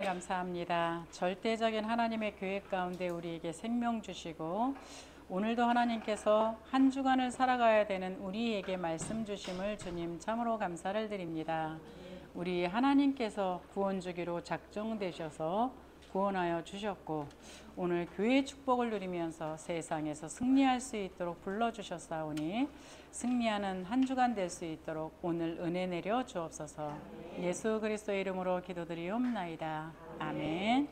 감사합니다. 절대적인 하나님의 계획 가운데 우리에게 생명 주시고 오늘도 하나님께서 한 주간을 살아가야 되는 우리에게 말씀 주심을 주님 참으로 감사를 드립니다. 우리 하나님께서 구원 주기로 작정되셔서 구원하여 주셨고 오늘 교회의 축복을 누리면서 세상에서 승리할 수 있도록 불러주셨사오니 승리하는 한 주간 될 수 있도록 오늘 은혜 내려 주옵소서. 예수 그리스도의 이름으로 기도드리옵나이다. 아멘.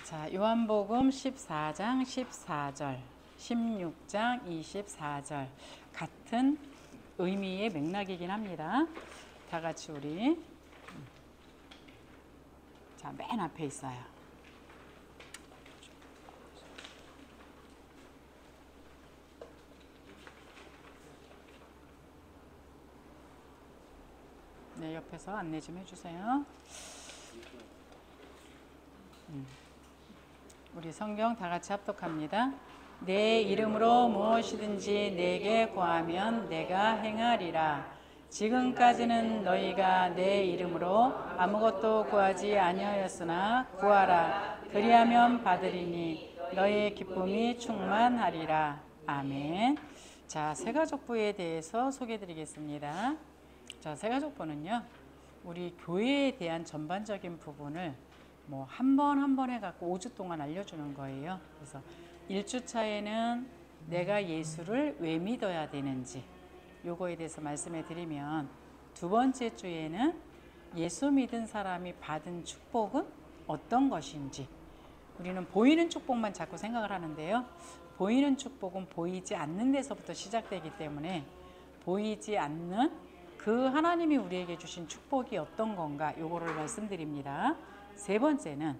자, 요한복음 14장 14절 16장 24절 같은 의미의 맥락이긴 합니다. 다 같이 우리 자, 맨 앞에 있어요. 네, 옆에서 안내 좀 해주세요. 우리 성경 다 같이 합독합니다. 내 이름으로 무엇이든지 내게 구하면 내가 행하리라. 지금까지는 너희가 내 이름으로 아무것도 구하지 아니하였으나 구하라. 그리하면 받으리니 너희의 기쁨이 충만하리라. 아멘. 자, 새가족부에 대해서 소개해-드리겠습니다. 자, 새가족부는요, 우리 교회에 대한 전반적인 부분을 뭐 한 번 해갖고 5주 동안 알려주는 거예요. 그래서 1주차에는 내가 예수를 왜 믿어야 되는지 요거에 대해서 말씀해 드리면, 두 번째 주에는 예수 믿은 사람이 받은 축복은 어떤 것인지, 우리는 보이는 축복만 자꾸 생각을 하는데요, 보이는 축복은 보이지 않는 데서부터 시작되기 때문에 보이지 않는 그 하나님이 우리에게 주신 축복이 어떤 건가 요거를 말씀드립니다. 세 번째는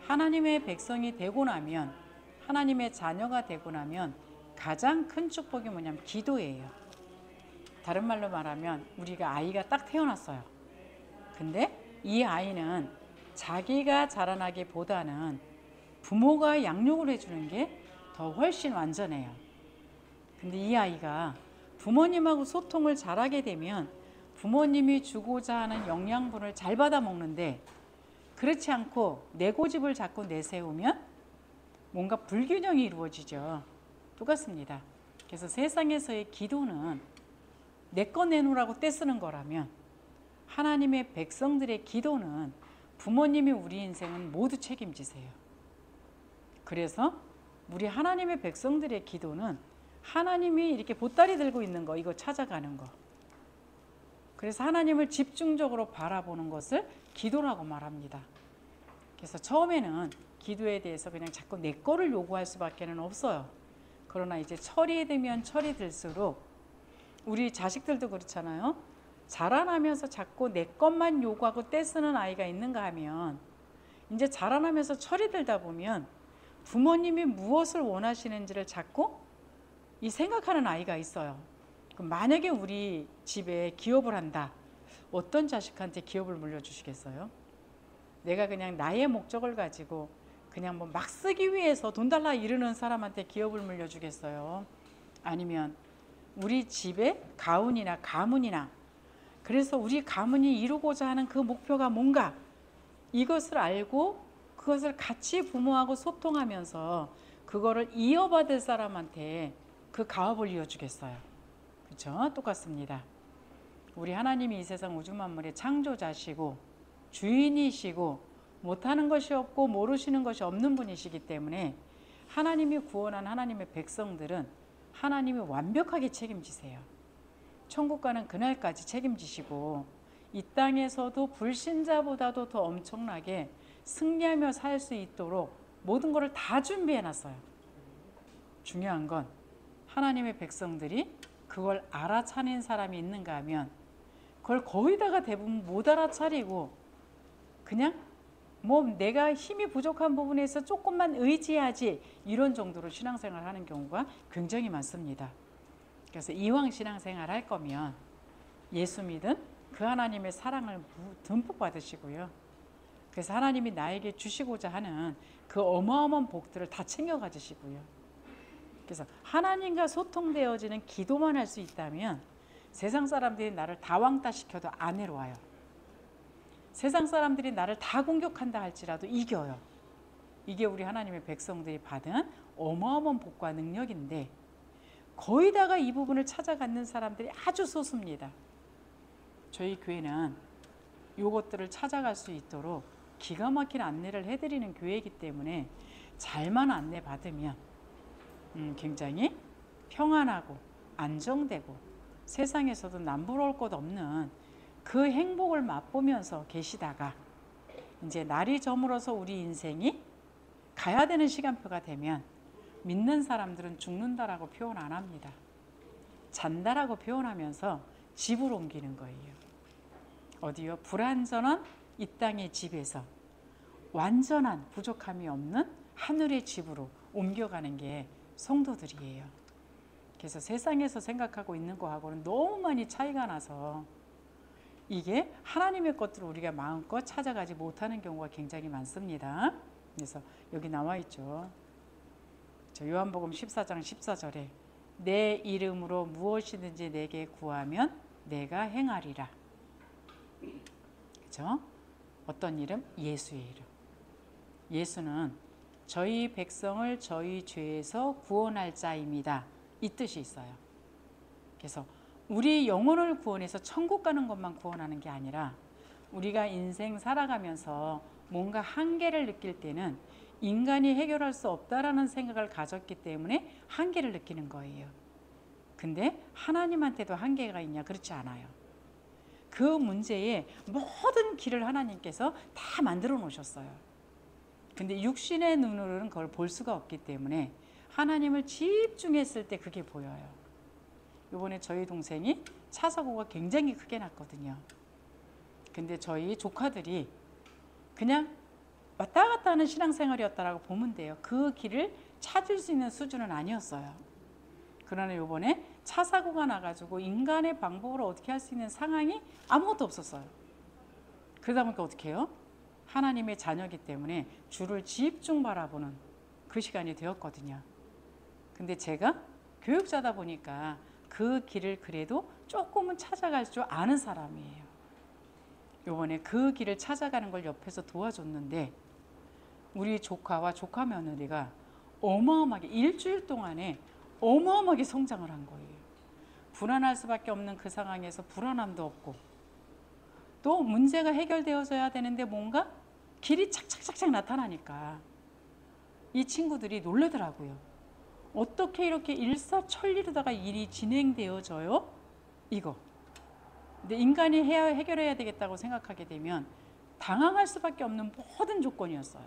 하나님의 백성이 되고 나면, 하나님의 자녀가 되고 나면 가장 큰 축복이 뭐냐면 기도예요. 다른 말로 말하면 우리가 아이가 딱 태어났어요. 근데 이 아이는 자기가 자라나기보다는 부모가 양육을 해주는 게 더 훨씬 완전해요. 근데 이 아이가 부모님하고 소통을 잘하게 되면 부모님이 주고자 하는 영양분을 잘 받아 먹는데, 그렇지 않고 내 고집을 자꾸 내세우면 뭔가 불균형이 이루어지죠. 똑같습니다. 그래서 세상에서의 기도는 내 거 내놓으라고 떼쓰는 거라면, 하나님의 백성들의 기도는 부모님이 우리 인생은 모두 책임지세요. 그래서 우리 하나님의 백성들의 기도는 하나님이 이렇게 보따리 들고 있는 거, 이거 찾아가는 거. 그래서 하나님을 집중적으로 바라보는 것을 기도라고 말합니다. 그래서 처음에는 기도에 대해서 그냥 자꾸 내 거를 요구할 수밖에 없어요. 그러나 이제 철이 들면 철이 들수록, 우리 자식들도 그렇잖아요. 자라나면서 자꾸 내 것만 요구하고 떼쓰는 아이가 있는가 하면, 이제 자라나면서 철이 들다 보면 부모님이 무엇을 원하시는지를 자꾸 이 생각하는 아이가 있어요. 그럼 만약에 우리 집에 기업을 한다, 어떤 자식한테 기업을 물려주시겠어요? 내가 그냥 나의 목적을 가지고 그냥 뭐 막 쓰기 위해서 돈 달라 이러는 사람한테 기업을 물려주겠어요? 아니면 우리 집의 가훈이나 가문이나, 그래서 우리 가문이 이루고자 하는 그 목표가 뭔가, 이것을 알고 그것을 같이 부모하고 소통하면서 그거를 이어받을 사람한테 그 가업을 이어주겠어요. 그렇죠? 똑같습니다. 우리 하나님이 이 세상 우주 만물의 창조자시고 주인이시고 못하는 것이 없고 모르시는 것이 없는 분이시기 때문에, 하나님이 구원한 하나님의 백성들은 하나님이 완벽하게 책임지세요. 천국 가는 그날까지 책임지시고, 이 땅에서도 불신자보다도 더 엄청나게 승리하며 살 수 있도록 모든 것을 다 준비해 놨어요. 중요한 건 하나님의 백성들이 그걸 알아차린 사람이 있는가 하면, 그걸 거의 다가 대부분 못 알아차리고 그냥 뭐 내가 힘이 부족한 부분에서 조금만 의지하지, 이런 정도로 신앙생활을 하는 경우가 굉장히 많습니다. 그래서 이왕 신앙생활 할 거면 예수 믿은 그 하나님의 사랑을 듬뿍 받으시고요. 그래서 하나님이 나에게 주시고자 하는 그 어마어마한 복들을 다 챙겨 가지시고요. 그래서 하나님과 소통되어지는 기도만 할 수 있다면 세상 사람들이 나를 다 왕따 시켜도 안 해로워요. 세상 사람들이 나를 다 공격한다 할지라도 이겨요. 이게 우리 하나님의 백성들이 받은 어마어마한 복과 능력인데 거의 다가 이 부분을 찾아가는 사람들이 아주 소수입니다. 저희 교회는 이것들을 찾아갈 수 있도록 기가 막힌 안내를 해드리는 교회이기 때문에 잘만 안내받으면 굉장히 평안하고 안정되고 세상에서도 남부러울 것 없는 그 행복을 맛보면서 계시다가 이제 날이 저물어서 우리 인생이 가야 되는 시간표가 되면 믿는 사람들은 죽는다라고 표현 안 합니다. 잔다라고 표현하면서 집으로 옮기는 거예요. 어디요? 불완전한 이 땅의 집에서 완전한 부족함이 없는 하늘의 집으로 옮겨가는 게 성도들이에요. 그래서 세상에서 생각하고 있는 거하고는 너무 많이 차이가 나서 이게 하나님의 것들을 우리가 마음껏 찾아가지 못하는 경우가 굉장히 많습니다. 그래서 여기 나와 있죠. 저 요한복음 14장 14절에 내 이름으로 무엇이든지 내게 구하면 내가 행하리라. 그죠? 어떤 이름? 예수의 이름. 예수는 저희 백성을 저희 죄에서 구원할 자입니다. 이 뜻이 있어요. 그래서 우리 영혼을 구원해서 천국 가는 것만 구원하는 게 아니라 우리가 인생 살아가면서 뭔가 한계를 느낄 때는 인간이 해결할 수 없다라는 생각을 가졌기 때문에 한계를 느끼는 거예요. 근데 하나님한테도 한계가 있냐? 그렇지 않아요. 그 문제에 모든 길을 하나님께서 다 만들어 놓으셨어요. 근데 육신의 눈으로는 그걸 볼 수가 없기 때문에 하나님을 집중했을 때 그게 보여요. 이번에 저희 동생이 차 사고가 굉장히 크게 났거든요. 근데 저희 조카들이 그냥 왔다 갔다 하는 신앙생활이었다라고 보면 돼요. 그 길을 찾을 수 있는 수준은 아니었어요. 그러나 이번에 차 사고가 나가지고 인간의 방법으로 어떻게 할 수 있는 상황이 아무것도 없었어요. 그러다 보니까 어떻게 해요? 하나님의 자녀이기 때문에 주를 집중 바라보는 그 시간이 되었거든요. 근데 제가 교육자다 보니까 그 길을 그래도 조금은 찾아갈 줄 아는 사람이에요. 요번에 그 길을 찾아가는 걸 옆에서 도와줬는데 우리 조카와 조카 며느리가 어마어마하게 일주일 동안에 어마어마하게 성장을 한 거예요. 불안할 수밖에 없는 그 상황에서 불안함도 없고 또 문제가 해결되어져야 되는데 뭔가 길이 착착착착 나타나니까 이 친구들이 놀라더라고요. 어떻게 이렇게 일사천리로다가 일이 진행되어져요? 이거. 근데 인간이 해결해야 되겠다고 생각하게 되면 당황할 수밖에 없는 모든 조건이었어요.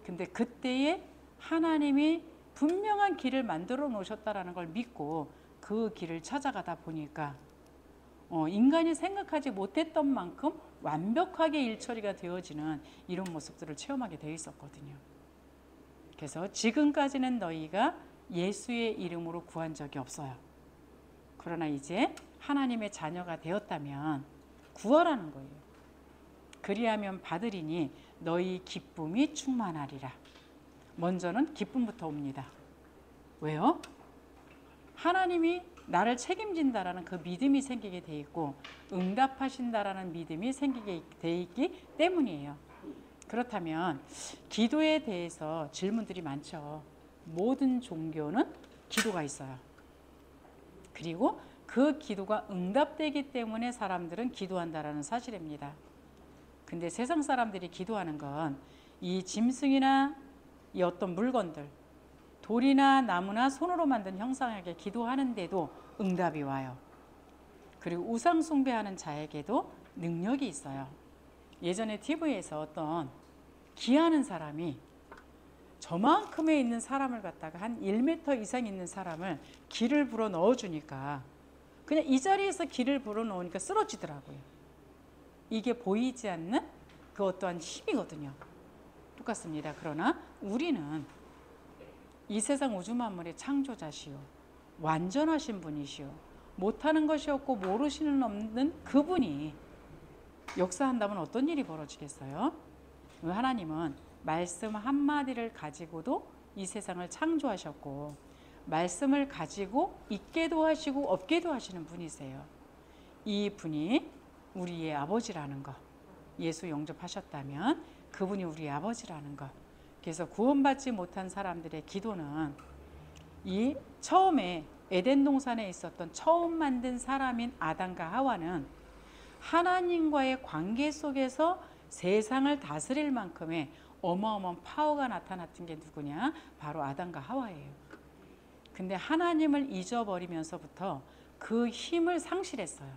근데 그때에 하나님이 분명한 길을 만들어 놓으셨다라는 걸 믿고 그 길을 찾아가다 보니까 인간이 생각하지 못했던 만큼 완벽하게 일처리가 되어지는 이런 모습들을 체험하게 되어 있었거든요. 그래서 지금까지는 너희가 예수의 이름으로 구한 적이 없어요. 그러나 이제 하나님의 자녀가 되었다면 구하라는 거예요. 그리하면 받으리니 너희 기쁨이 충만하리라. 먼저는 기쁨부터 옵니다. 왜요? 하나님이 나를 책임진다라는 그 믿음이 생기게 돼 있고 응답하신다라는 믿음이 생기게 돼 있기 때문이에요. 그렇다면 기도에 대해서 질문들이 많죠. 모든 종교는 기도가 있어요. 그리고 그 기도가 응답되기 때문에 사람들은 기도한다라는 사실입니다. 근데 세상 사람들이 기도하는 건 이 짐승이나 이 어떤 물건들, 돌이나 나무나 손으로 만든 형상에게 기도하는데도 응답이 와요. 그리고 우상 숭배하는 자에게도 능력이 있어요. 예전에 TV에서 어떤 기하는 사람이 저만큼에 있는 사람을 갖다가 한 1m 이상 있는 사람을 기를 불어 넣어주니까 그냥 이 자리에서 기를 불어 넣으니까 쓰러지더라고요. 이게 보이지 않는 그 어떠한 힘이거든요. 똑같습니다. 그러나 우리는 이 세상 우주 만물의 창조자시오, 완전하신 분이시오, 못하는 것이 없고 모르시는 없는 그분이 역사한다면 어떤 일이 벌어지겠어요? 하나님은 말씀 한마디를 가지고도 이 세상을 창조하셨고 말씀을 가지고 있게도 하시고 없게도 하시는 분이세요. 이 분이 우리의 아버지라는 것, 예수 영접하셨다면 그분이 우리 아버지라는 것. 그래서 구원받지 못한 사람들의 기도는 이 처음에 에덴 동산에 있었던 처음 만든 사람인 아담과 하와는 하나님과의 관계 속에서 세상을 다스릴 만큼의 어마어마한 파워가 나타났던 게 누구냐? 바로 아담과 하와예요. 근데 하나님을 잊어버리면서부터 그 힘을 상실했어요.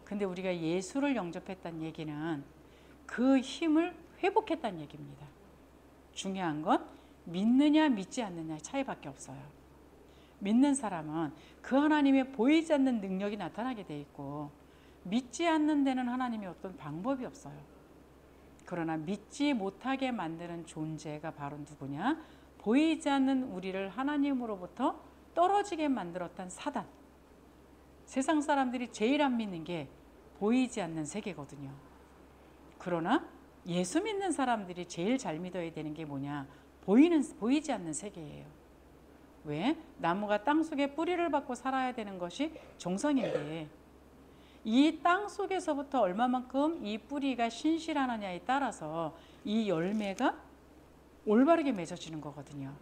근데 우리가 예수를 영접했다는 얘기는 그 힘을 회복했다는 얘기입니다. 중요한 건 믿느냐 믿지 않느냐의 차이밖에 없어요. 믿는 사람은 그 하나님의 보이지 않는 능력이 나타나게 돼 있고, 믿지 않는 데는 하나님의 어떤 방법이 없어요. 그러나 믿지 못하게 만드는 존재가 바로 누구냐? 보이지 않는 우리를 하나님으로부터 떨어지게 만들었던 사단. 세상 사람들이 제일 안 믿는 게 보이지 않는 세계거든요. 그러나 예수 믿는 사람들이 제일 잘 믿어야 되는 게 뭐냐? 보이지 않는 세계예요. 왜? 나무가 땅속에 뿌리를 받고 살아야 되는 것이 정성인데, 이 땅 속에서부터 얼마만큼 이 뿌리가 신실하느냐에 따라서 이 열매가 올바르게 맺어지는 거거든요.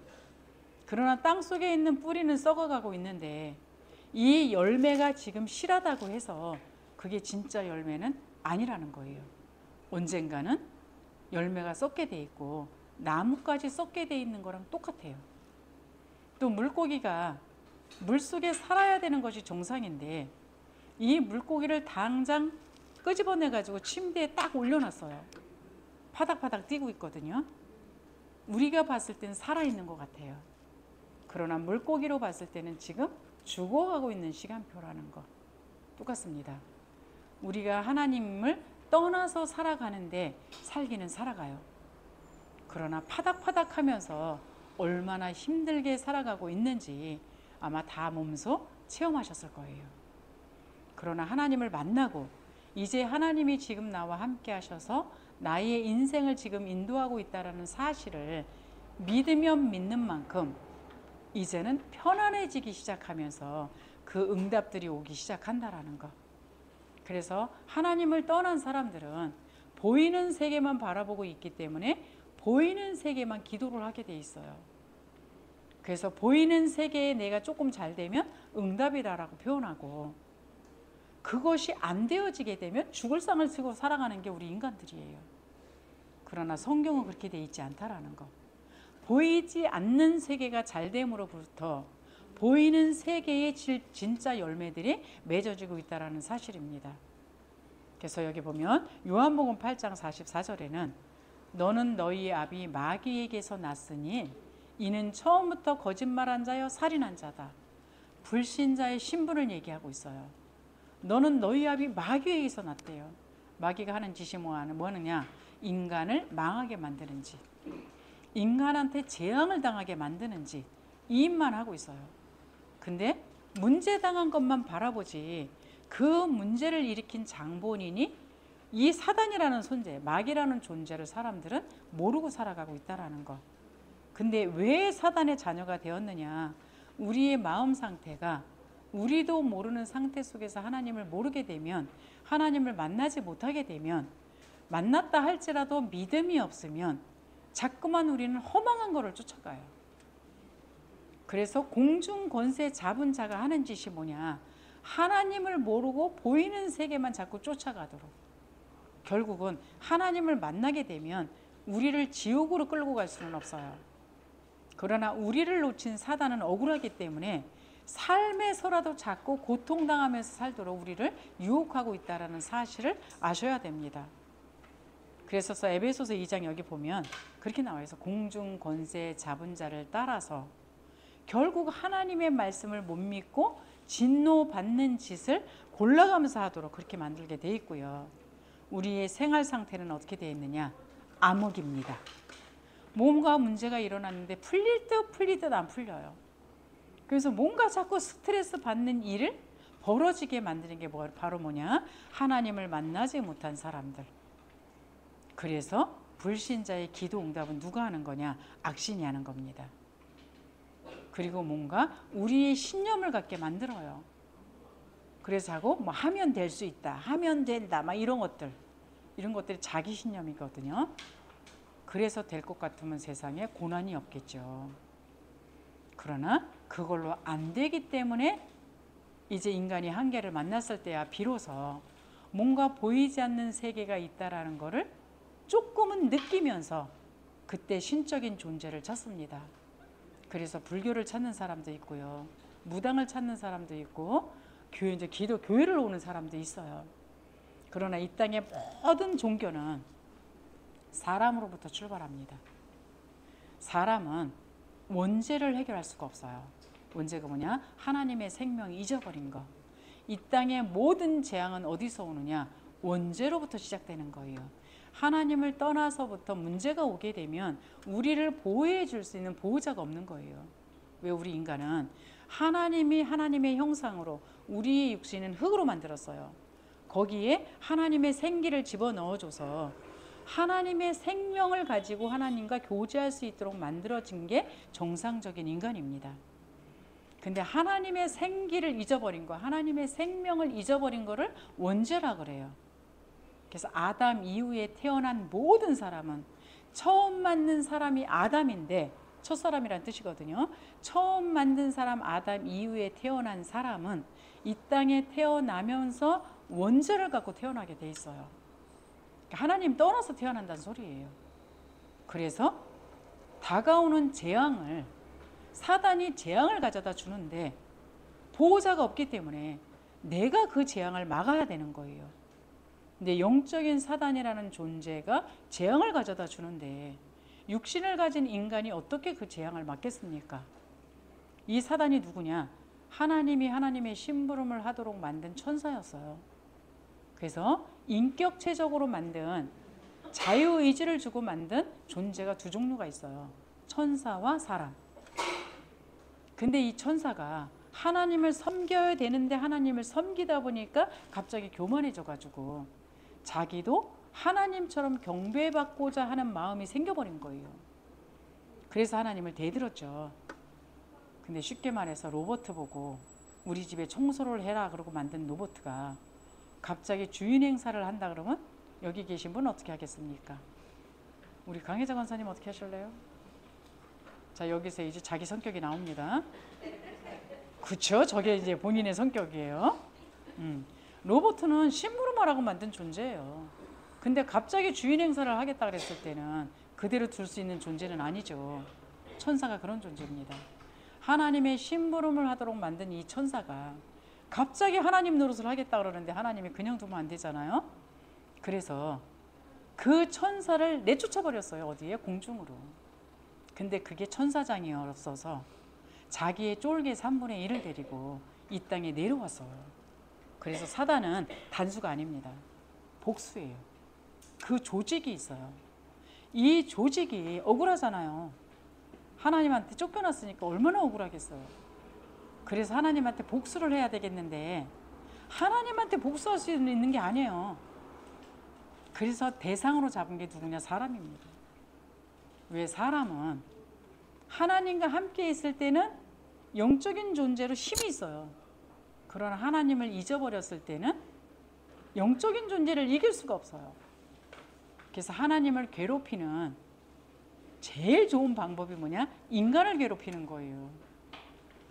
그러나 땅 속에 있는 뿌리는 썩어가고 있는데, 이 열매가 지금 실하다고 해서 그게 진짜 열매는 아니라는 거예요. 언젠가는 열매가 썩게 돼 있고 나무까지 썩게 돼 있는 거랑 똑같아요. 또 물고기가 물속에 살아야 되는 것이 정상인데, 이 물고기를 당장 끄집어내 가지고 침대에 딱 올려놨어요. 파닥파닥 뛰고 있거든요. 우리가 봤을 때는 살아있는 것 같아요. 그러나 물고기로 봤을 때는 지금 죽어가고 있는 시간표라는 거 똑같습니다. 우리가 하나님을 떠나서 살아가는데 살기는 살아가요. 그러나 파닥파닥 하면서 얼마나 힘들게 살아가고 있는지 아마 다 몸소 체험하셨을 거예요. 그러나 하나님을 만나고 이제 하나님이 지금 나와 함께 하셔서 나의 인생을 지금 인도하고 있다는 사실을 믿으면 믿는 만큼 이제는 편안해지기 시작하면서 그 응답들이 오기 시작한다라는 것. 그래서 하나님을 떠난 사람들은 보이는 세계만 바라보고 있기 때문에 보이는 세계만 기도를 하게 돼 있어요. 그래서 보이는 세계에 내가 조금 잘 되면 응답이다라고 표현하고, 그것이 안 되어지게 되면 죽을 상을 쓰고 살아가는 게 우리 인간들이에요. 그러나 성경은 그렇게 돼 있지 않다라는 거. 보이지 않는 세계가 잘 됨으로부터 보이는 세계의 진짜 열매들이 맺어지고 있다는 사실입니다. 그래서 여기 보면 요한복음 8장 44절에는 너는 너희 아비 마귀에게서 났으니 이는 처음부터 거짓말한 자여 살인한 자다. 불신자의 신분을 얘기하고 있어요. 너는 너희 아비 마귀에게서 났대요. 마귀가 하는 짓이 뭐하느냐? 인간을 망하게 만드는지, 인간한테 재앙을 당하게 만드는지 이 일만 하고 있어요. 근데 문제당한 것만 바라보지 그 문제를 일으킨 장본인이 이 사단이라는 존재, 마귀라는 존재를 사람들은 모르고 살아가고 있다는 것. 근데 왜 사단의 자녀가 되었느냐? 우리의 마음 상태가 우리도 모르는 상태 속에서 하나님을 모르게 되면, 하나님을 만나지 못하게 되면, 만났다 할지라도 믿음이 없으면 자꾸만 우리는 허망한 것을 쫓아가요. 그래서 공중 권세 잡은 자가 하는 짓이 뭐냐? 하나님을 모르고 보이는 세계만 자꾸 쫓아가도록. 결국은 하나님을 만나게 되면 우리를 지옥으로 끌고 갈 수는 없어요. 그러나 우리를 놓친 사단은 억울하기 때문에 삶에서라도 자꾸 고통당하면서 살도록 우리를 유혹하고 있다는 사실을 아셔야 됩니다. 그래서 에베소서 2장 여기 보면 그렇게 나와 있어. 공중 권세 잡은 자를 따라서 결국 하나님의 말씀을 못 믿고 진노받는 짓을 골라가면서 하도록 그렇게 만들게 돼 있고요. 우리의 생활 상태는 어떻게 되어 있느냐? 암흑입니다. 뭔가 문제가 일어났는데 풀릴 듯 안 풀려요. 그래서 뭔가 자꾸 스트레스 받는 일을 벌어지게 만드는 게 바로 뭐냐? 하나님을 만나지 못한 사람들. 그래서 불신자의 기도 응답은 누가 하는 거냐? 악신이 하는 겁니다. 그리고 뭔가 우리의 신념을 갖게 만들어요. 그래서 하고 뭐 하면 될 수 있다, 하면 된다, 막 이런 것들, 이런 것들이 자기 신념이거든요. 그래서 될 것 같으면 세상에 고난이 없겠죠. 그러나 그걸로 안 되기 때문에 이제 인간이 한계를 만났을 때야 비로소 뭔가 보이지 않는 세계가 있다라는 것을 조금은 느끼면서 그때 신적인 존재를 찾습니다. 그래서 불교를 찾는 사람도 있고요, 무당을 찾는 사람도 있고, 교회 이제 교회를 오는 사람도 있어요. 그러나 이 땅의 모든 종교는 사람으로부터 출발합니다. 사람은 원죄를 해결할 수가 없어요. 원죄가 뭐냐? 하나님의 생명이 잊어버린 거. 이 땅의 모든 재앙은 어디서 오느냐? 원죄로부터 시작되는 거예요. 하나님을 떠나서부터 문제가 오게 되면 우리를 보호해 줄 수 있는 보호자가 없는 거예요. 왜? 우리 인간은 하나님이 하나님의 형상으로 우리의 육신은 흙으로 만들었어요. 거기에 하나님의 생기를 집어넣어줘서 하나님의 생명을 가지고 하나님과 교제할 수 있도록 만들어진 게 정상적인 인간입니다. 근데 하나님의 생기를 잊어버린 거, 하나님의 생명을 잊어버린 거를 원죄라 그래요. 그래서 아담 이후에 태어난 모든 사람은, 처음 만든 사람이 아담인데, 첫사람이란 뜻이거든요. 처음 만든 사람 아담 이후에 태어난 사람은 이 땅에 태어나면서 원죄를 갖고 태어나게 돼 있어요. 하나님 떠나서 태어난다는 소리예요. 그래서 다가오는 재앙을, 사단이 재앙을 가져다 주는데 보호자가 없기 때문에 내가 그 재앙을 막아야 되는 거예요. 근데 영적인 사단이라는 존재가 재앙을 가져다 주는데 육신을 가진 인간이 어떻게 그 재앙을 막겠습니까? 이 사단이 누구냐? 하나님이 하나님의 심부름을 하도록 만든 천사였어요. 그래서 인격체적으로 만든, 자유의지를 주고 만든 존재가 두 종류가 있어요. 천사와 사람. 근데 이 천사가 하나님을 섬겨야 되는데 하나님을 섬기다 보니까 갑자기 교만해져 가지고 자기도 하나님처럼 경배받고자 하는 마음이 생겨버린 거예요. 그래서 하나님을 대들었죠. 근데 쉽게 말해서 로봇 보고 우리 집에 청소를 해라 그러고 만든 로봇가 갑자기 주인 행사를 한다 그러면 여기 계신 분은 어떻게 하겠습니까? 우리 강혜자 권사님 어떻게 하실래요? 자, 여기서 이제 자기 성격이 나옵니다. 그쵸? 저게 이제 본인의 성격이에요. 로봇은 심부름하라고 만든 존재예요. 근데 갑자기 주인 행사를 하겠다 그랬을 때는 그대로 둘 수 있는 존재는 아니죠. 천사가 그런 존재입니다. 하나님의 심부름을 하도록 만든 이 천사가 갑자기 하나님 노릇을 하겠다 그러는데 하나님이 그냥 두면 안 되잖아요. 그래서 그 천사를 내쫓아 버렸어요. 어디에? 공중으로. 근데 그게 천사장이었어서 자기의 쫄개 3분의 1을 데리고 이 땅에 내려왔어요. 그래서 사단은 단수가 아닙니다. 복수예요. 그 조직이 있어요. 이 조직이 억울하잖아요. 하나님한테 쫓겨났으니까 얼마나 억울하겠어요. 그래서 하나님한테 복수를 해야 되겠는데 하나님한테 복수할 수 있는 게 아니에요. 그래서 대상으로 잡은 게 누구냐? 사람입니다. 왜? 사람은 하나님과 함께 있을 때는 영적인 존재로 힘이 있어요. 그러나 하나님을 잊어버렸을 때는 영적인 존재를 이길 수가 없어요. 그래서 하나님을 괴롭히는 제일 좋은 방법이 뭐냐? 인간을 괴롭히는 거예요.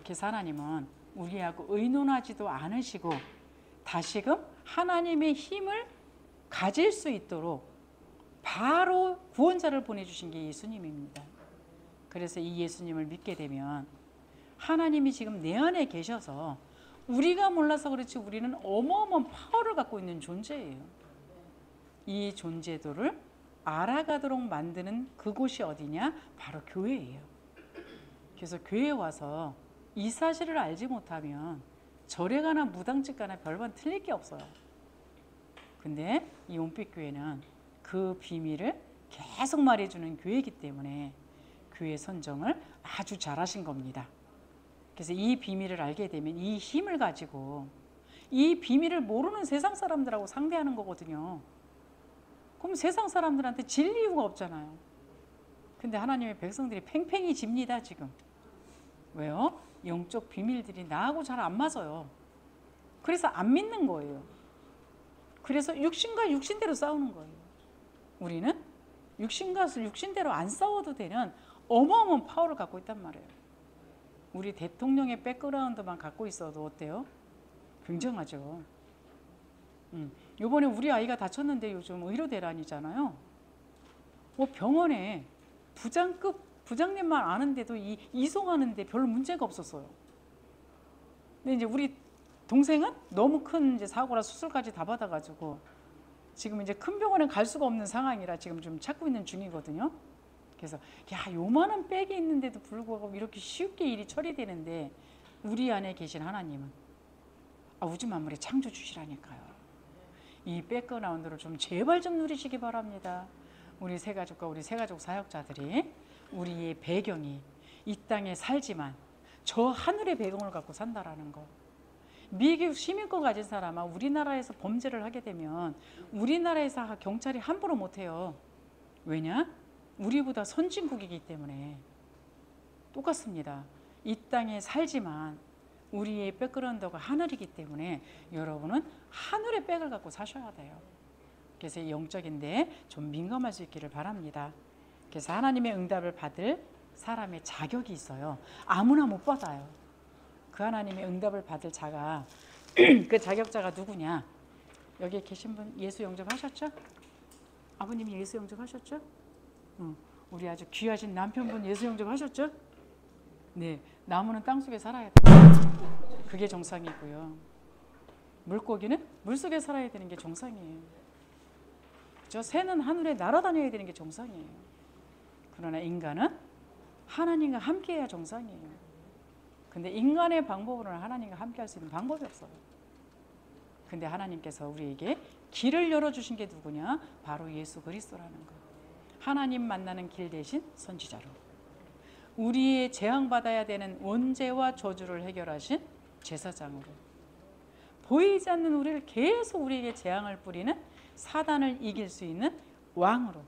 그래서 하나님은 우리하고 의논하지도 않으시고 다시금 하나님의 힘을 가질 수 있도록 바로 구원자를 보내주신 게 예수님입니다. 그래서 이 예수님을 믿게 되면 하나님이 지금 내 안에 계셔서 우리가 몰라서 그렇지 우리는 어마어마한 파워를 갖고 있는 존재예요. 이 존재도를 알아가도록 만드는 그곳이 어디냐? 바로 교회예요. 그래서 교회에 와서 이 사실을 알지 못하면 절에 가나 무당집 가나 별반 틀릴 게 없어요. 근데 이 온빛교회는 그 비밀을 계속 말해주는 교회이기 때문에 교회 선정을 아주 잘하신 겁니다. 그래서 이 비밀을 알게 되면 이 힘을 가지고 이 비밀을 모르는 세상 사람들하고 상대하는 거거든요. 그럼 세상 사람들한테 질 이유가 없잖아요. 근데 하나님의 백성들이 팽팽히 집니다 지금. 왜요? 영적 비밀들이 나하고 잘 안 맞아요. 그래서 안 믿는 거예요. 그래서 육신과 육신대로 싸우는 거예요. 우리는 육신대로 안 싸워도 되는 어마어마한 파워를 갖고 있단 말이에요. 우리 대통령의 백그라운드만 갖고 있어도 어때요? 굉장하죠. 요번에 우리 아이가 다쳤는데 요즘 의료대란이잖아요. 병원에 부장님만 아는데도 이송하는데 별 문제가 없었어요. 근데 이제 우리 동생은 너무 큰 이제 사고라 수술까지 다 받아가지고 지금 이제 큰 병원에 갈 수가 없는 상황이라 지금 좀 찾고 있는 중이거든요. 그래서 요만한 백이 있는데도 불구하고 이렇게 쉽게 일이 처리되는데 우리 안에 계신 하나님은 우주 만물의 창조주시라니까요. 이 백그라운드를 좀 제발 좀 누리시기 바랍니다. 우리 새가족과 우리 새가족 사역자들이 우리의 배경이 이 땅에 살지만 저 하늘의 배경을 갖고 산다라는 거. 미국 시민권 가진 사람아 우리나라에서 범죄를 하게 되면 우리나라에서 경찰이 함부로 못해요. 왜냐? 우리보다 선진국이기 때문에. 똑같습니다. 이 땅에 살지만 우리의 백그라운드가 하늘이기 때문에 여러분은 하늘의 백을 갖고 사셔야 돼요. 그래서 영적인데 좀 민감할 수 있기를 바랍니다. 그래서 하나님의 응답을 받을 사람의 자격이 있어요. 아무나 못 받아요. 그 하나님의 응답을 받을 자가 그 자격자가 누구냐? 여기 계신 분 예수 영접하셨죠? 아버님이 예수 영접하셨죠? 우리 아주 귀하신 남편분 예수 영접하셨죠? 네, 나무는 땅속에 살아야 돼요. 그게 정상이고요. 물고기는 물속에 살아야 되는 게 정상이에요. 그렇죠? 새는 하늘에 날아다녀야 되는 게 정상이에요. 그러나 인간은 하나님과 함께해야 정상이에요. 근데 인간의 방법으로는 하나님과 함께할 수 있는 방법이 없어요. 근데 하나님께서 우리에게 길을 열어주신 게 누구냐? 바로 예수 그리스도라는 거. 하나님 만나는 길 대신 선지자로. 우리의 재앙받아야 되는 원죄와 저주를 해결하신 제사장으로. 보이지 않는 우리를 계속 우리에게 재앙을 뿌리는 사단을 이길 수 있는 왕으로.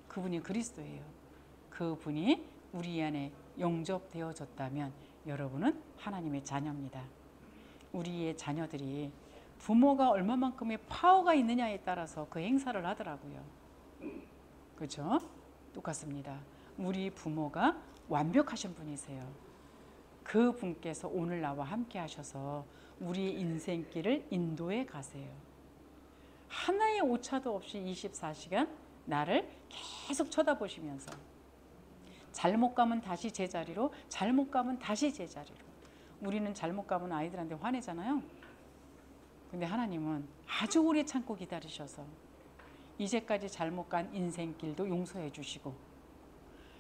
그분이 그리스도예요. 그분이 우리 안에 영접되어졌다면 여러분은 하나님의 자녀입니다. 우리의 자녀들이 부모가 얼마만큼의 파워가 있느냐에 따라서 그 행사를 하더라고요. 그렇죠? 똑같습니다. 우리 부모가 완벽하신 분이세요. 그 분께서 오늘 나와 함께 하셔서 우리의 인생길을 인도해 가세요. 하나의 오차도 없이 24시간 나를 계속 쳐다보시면서 잘못 가면 다시 제자리로, 잘못 가면 다시 제자리로. 우리는 잘못 가면 아이들한테 화내잖아요. 근데 하나님은 아주 오래 참고 기다리셔서 이제까지 잘못 간 인생길도 용서해 주시고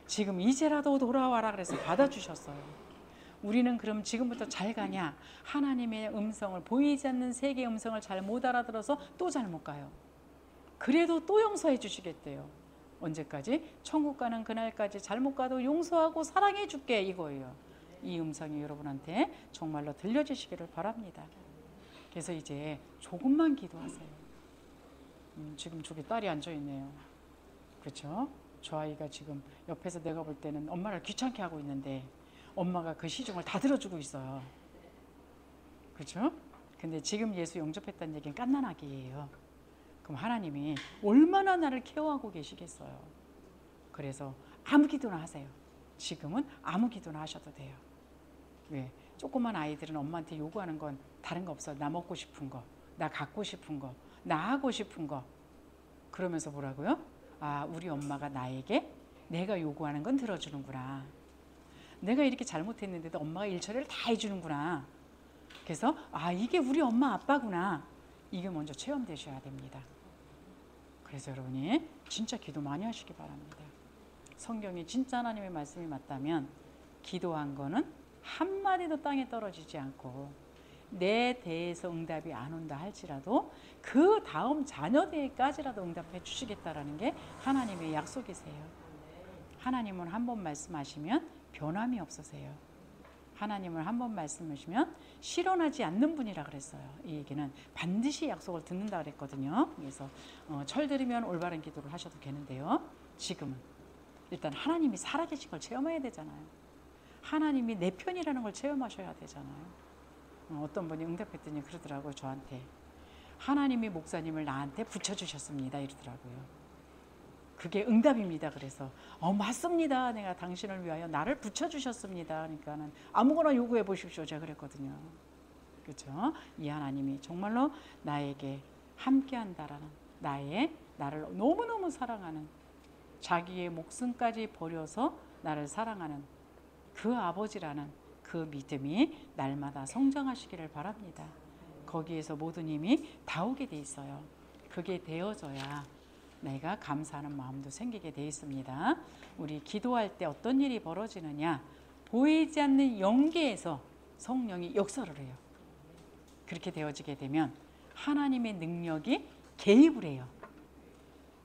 지금 이제라도 돌아와라 그래서 받아주셨어요. 우리는 그럼 지금부터 잘 가냐? 하나님의 음성을, 보이지 않는 세계의 음성을 잘 못 알아들어서 또 잘못 가요. 그래도 또 용서해 주시겠대요. 언제까지? 천국 가는 그날까지 잘못 가도 용서하고 사랑해 줄게, 이거예요. 이 음성이 여러분한테 정말로 들려주시기를 바랍니다. 그래서 이제 조금만 기도하세요. 지금 저기 딸이 앉아있네요. 그렇죠? 저 아이가 지금 옆에서 내가 볼 때는 엄마를 귀찮게 하고 있는데 엄마가 그 시중을 다 들어주고 있어요. 그렇죠? 근데 지금 예수 영접했다는 얘기는 깐난아기예요. 그럼 하나님이 얼마나 나를 케어하고 계시겠어요. 그래서 아무 기도나 하세요. 지금은 아무 기도나 하셔도 돼요. 왜? 조그만 아이들은 엄마한테 요구하는 건 다른 거 없어요. 나 먹고 싶은 거, 나 갖고 싶은 거, 나 하고 싶은 거. 그러면서 뭐라고요? 아, 우리 엄마가 나에게 내가 요구하는 건 들어주는구나. 내가 이렇게 잘못했는데도 엄마가 일처리를 다 해주는구나. 그래서 아, 이게 우리 엄마 아빠구나. 이게 먼저 체험되셔야 됩니다. 그래서 여러분이 진짜 기도 많이 하시기 바랍니다. 성경이 진짜 하나님의 말씀이 맞다면 기도한 거는 한마디도 땅에 떨어지지 않고 내 대에서 응답이 안 온다 할지라도 그 다음 자녀 대에까지라도 응답해 주시겠다라는 게 하나님의 약속이세요. 하나님은 한 번 말씀하시면 변함이 없으세요. 하나님을 한 번 말씀하시면 실현하지 않는 분이라 그랬어요. 이 얘기는 반드시 약속을 듣는다 그랬거든요. 그래서 철들으면 올바른 기도를 하셔도 되는데요. 지금은 일단 하나님이 살아계신 걸 체험해야 되잖아요. 하나님이 내 편이라는 걸 체험하셔야 되잖아요. 어떤 분이 응답했더니 그러더라고요. 저한테 하나님이 목사님을 나한테 붙여주셨습니다 이러더라고요. 그게 응답입니다. 그래서 맞습니다. 내가 당신을 위하여 나를 붙여주셨습니다. 그러니까는 아무거나 요구해 보십시오. 제가 그랬거든요. 그렇죠? 이 하나님이 정말로 나에게 함께한다라는 나를 너무너무 사랑하는 자기의 목숨까지 버려서 나를 사랑하는 그 아버지라는 그 믿음이 날마다 성장하시기를 바랍니다. 거기에서 모든 힘이 다 오게 돼 있어요. 그게 되어져야 내가 감사하는 마음도 생기게 돼 있습니다. 우리 기도할 때 어떤 일이 벌어지느냐? 보이지 않는 영계에서 성령이 역사를 해요. 그렇게 되어지게 되면 하나님의 능력이 개입을 해요.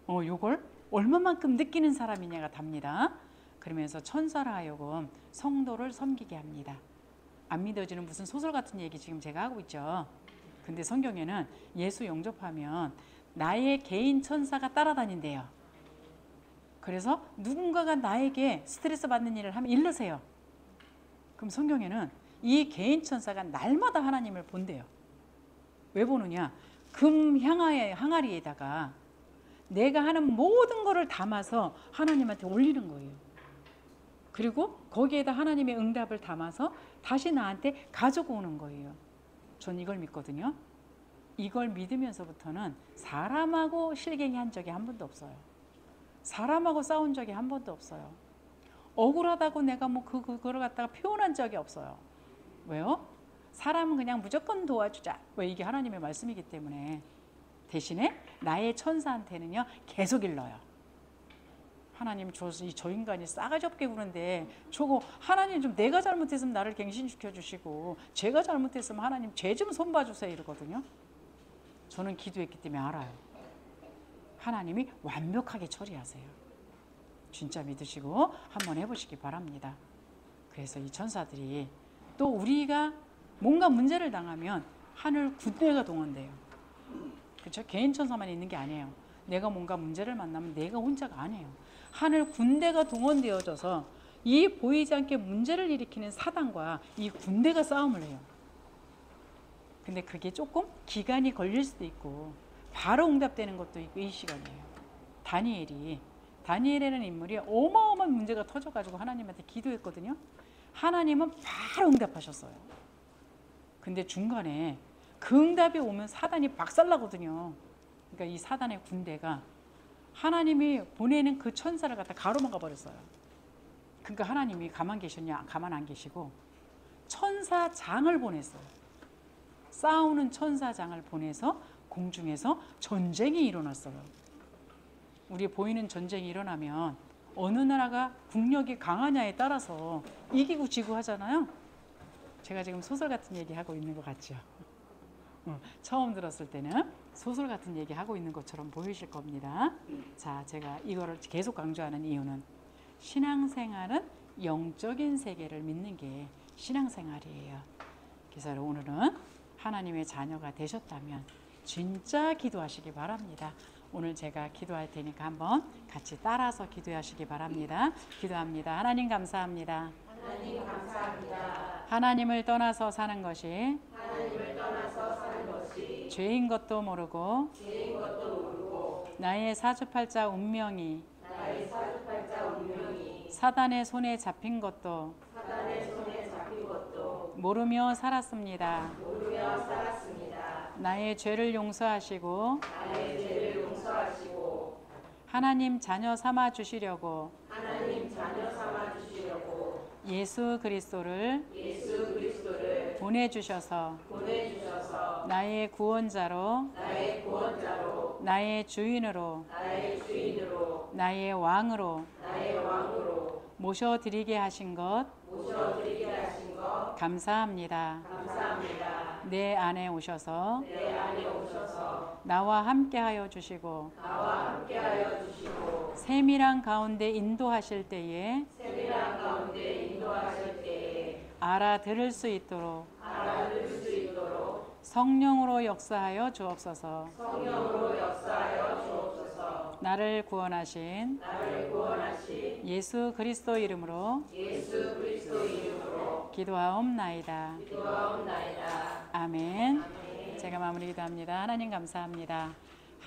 요걸 얼마만큼 느끼는 사람이냐가 답니다. 그러면서 천사를 하여금 성도를 섬기게 합니다. 안 믿어지는 무슨 소설 같은 얘기 지금 제가 하고 있죠. 근데 성경에는 예수 영접하면 나의 개인 천사가 따라다닌대요. 그래서 누군가가 나에게 스트레스 받는 일을 하면 일러세요. 그럼 성경에는 이 개인 천사가 날마다 하나님을 본대요. 왜 보느냐? 금 항아리에다가 내가 하는 모든 것을 담아서 하나님한테 올리는 거예요. 그리고 거기에다 하나님의 응답을 담아서 다시 나한테 가지고 오는 거예요. 전 이걸 믿거든요. 이걸 믿으면서부터는 사람하고 실갱이 한 적이 한 번도 없어요. 사람하고 싸운 적이 한 번도 없어요. 억울하다고 내가 그거를 갖다가 표현한 적이 없어요. 왜요? 사람은 그냥 무조건 도와주자. 왜? 이게 하나님의 말씀이기 때문에. 대신에 나의 천사한테는요 계속 일러요. 하나님 저 인간이 싸가지 없게 구는데 저거 하나님 좀 내가 잘못했으면 나를 갱신시켜 주시고 제가 잘못했으면 하나님 죄 좀 손봐 주세요 이러거든요. 저는 기도했기 때문에 알아요. 하나님이 완벽하게 처리하세요. 진짜 믿으시고 한번 해보시기 바랍니다. 그래서 이 천사들이 또 우리가 뭔가 문제를 당하면 하늘 군대가 동원돼요. 그렇죠? 개인 천사만 있는 게 아니에요. 내가 뭔가 문제를 만나면 내가 혼자가 아니에요. 하늘 군대가 동원되어져서 이 보이지 않게 문제를 일으키는 사단과 이 군대가 싸움을 해요. 근데 그게 조금 기간이 걸릴 수도 있고 바로 응답되는 것도 있고 이 시간이에요. 다니엘이라는 인물이 어마어마한 문제가 터져가지고 하나님한테 기도했거든요. 하나님은 바로 응답하셨어요. 근데 중간에 그 응답이 오면 사단이 박살나거든요. 그러니까 이 사단의 군대가 하나님이 보내는 그 천사를 갖다 가로막아 버렸어요. 그러니까 하나님이 가만 계셨냐? 가만 안 계시고 천사장을 보냈어요. 싸우는 천사장을 보내서 공중에서 전쟁이 일어났어요. 우리 보이는 전쟁이 일어나면 어느 나라가 국력이 강하냐에 따라서 이기고 지고 하잖아요. 제가 지금 소설 같은 얘기하고 있는 것 같죠? 처음 들었을 때는 소설 같은 얘기하고 있는 것처럼 보이실 겁니다. 자, 제가 이거를 계속 강조하는 이유는 신앙생활은 영적인 세계를 믿는 게 신앙생활이에요. 그래서 오늘은 하나님의 자녀가 되셨다면 진짜 기도하시기 바랍니다. 오늘 제가 기도할 테니까 한번 같이 따라서 기도하시기 바랍니다. 기도합니다. 하나님 감사합니다. 하나님 감사합니다. 하나님을 떠나서 사는 것이 죄인 것도 모르고 나의 사주팔자 운명이 사단의 손에 잡힌 것도 모르며 살았습니다. 나의 죄를 용서하시고 하나님 자녀 삼아 주시려고 예수 그리스도를 보내주셔서 나의 구원자로 나의 주인으로 나의 왕으로 모셔드리게 하신 것 감사합니다. 내 안에 오셔서 나와 함께하여 주시고 세밀한 가운데 인도하실 때에 알아들을 수 있도록 성령으로 역사하여 주옵소서. 나를 구원하신 예수 그리스도 이름으로 기도하옵나이다. 아멘. 제가 마무리 기도합니다. 하나님 감사합니다.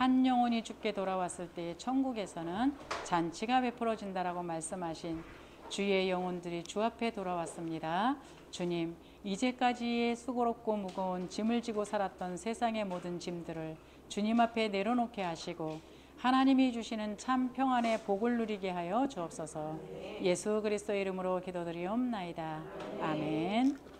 한 영혼이 죽게 돌아왔을 때 천국에서는 잔치가 베풀어진다라고 말씀하신 주의 영혼들이 주 앞에 돌아왔습니다. 주님, 이제까지의 수고롭고 무거운 짐을 지고 살았던 세상의 모든 짐들을 주님 앞에 내려놓게 하시고 하나님이 주시는 참 평안의 복을 누리게 하여 주옵소서. 예수 그리스도의 이름으로 기도드리옵나이다. 아멘.